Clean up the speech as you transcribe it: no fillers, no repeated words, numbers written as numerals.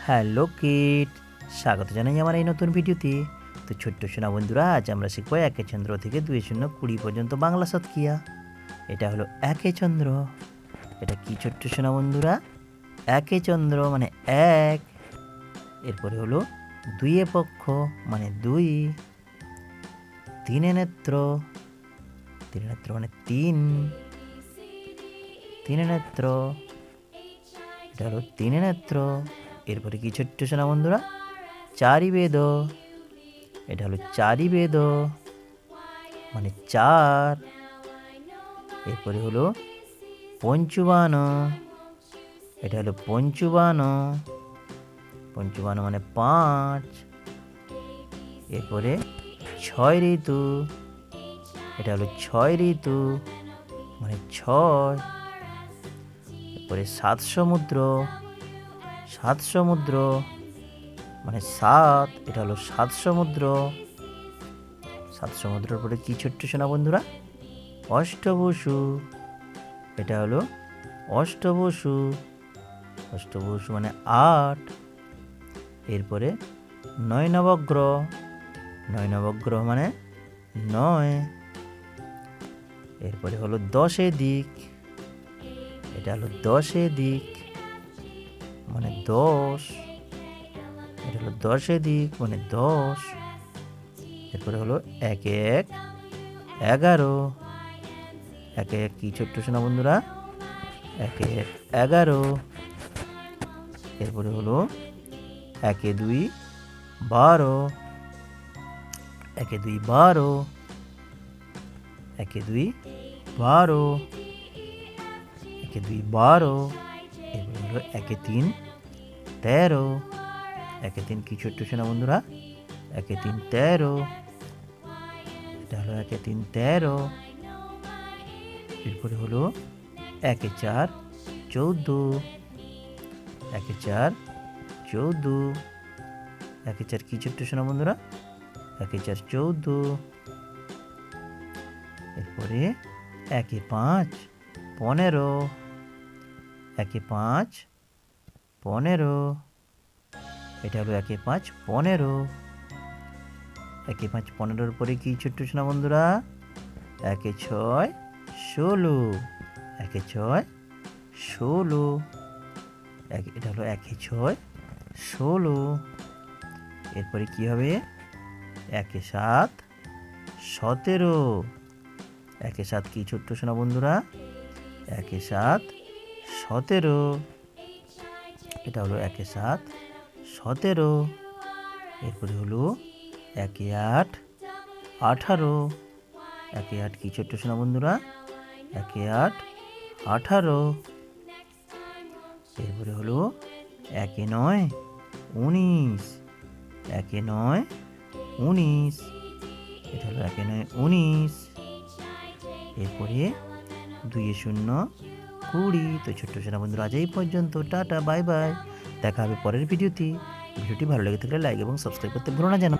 Hello kid, স্বাগত জানাই আমার এই নতুন ভিডিওতে। তো ছোট্ট সোনা বন্ধুরা, আজ আমরা শিখবো একে চন্দ্র থেকে 2-0-20 পর্যন্ত বাংলা শতকিয়া। এটা হলো একে চন্দ্র। এটা কি ছোট্ট সোনা বন্ধুরা? একে চন্দ্র মানে এক। এরপরে হলো দুইয়ে পক্ষ মানে দুই। তিনে নেত্র, তিনে নেত্র মানে তিন। তিনে নেত্র, এটা হলো তিনে নেত্র। এরপরে কি ছোট্ট সোনা বন্ধুরা? চারি বেদ, এটা হলো চারি বেদ মানে চার। এরপরে হলো পঞ্চুবান, এটা হলো পঞ্চুবান, পঞ্চুবান মানে পাঁচ। এরপরে ছয় ঋতু, এটা হলো ছয় ঋতু মানে ছয়। এরপরে সাত সমুদ্র, সাত সমুদ্র মানে সাত, এটা হলো সাত সমুদ্র। সাত সমুদ্রের পরে কি ছোট্ট সোনা বন্ধুরা? অষ্টবসু, এটা হলো অষ্টবসু, অষ্টবসু মানে আট। এরপরে নয় নবগ্রহ, নয় নবগ্রহ মানে নয়। এরপরে হলো দশে দিক, এটা হলো দশে দিক মানে দশ, এটা হলো দশে দিক মানে দশ। এরপরে হলো একে এক এগারো, একে এক কি ছোট্ট সোনা বন্ধুরা? একে এক এগারো। এরপরে হলো একে দুই বারো, একে দুই বারো, একে দুই বারো, একে দুই বারো। এরপরে হলো একে তিন 13, একে তিন কি ছোট্ট সোনা বন্ধুরা? একে তিন 13, এটা হলো একে তিন 13। এরপরে হলো একে চার 14, একে চার 14, একে চার কি ছোট্ট সোনা বন্ধুরা? একে চার 14। এরপরে একে পাঁচ 15, একে পাঁচ 15, এটা হলো একে পাঁচ 15। একে পাঁচ 15-র পরে কি ছোট্ট সোনা বন্ধুরা? একে ছয় 16, একে ছয় 16, এটা হলো একে ছয় 16। এরপরে কি হবে? একে সাত 17, একে সাত কি ছোট্ট সোনা বন্ধুরা? একে সাত 17, এটা হলো একে সাত 17। এরপরে হলো একে আট 18, একে আট কি ছোট্ট সোনা বন্ধুরা? একে আট 18। এরপরে হলো একে নয় 19, একে নয় 19, এটা হলো একে নয় 19। এরপরে 2-0-20। তো ছোট্ট সোনা বন্ধুরা, আজ এই পর্যন্ত। Tata, bye bye. দেখা হবে পরের ভিডিওতে। ভিডিওটি ভালো লেগে থাকলে লাইক এবং সাবস্ক্রাইব করতে ভুলো না যেন।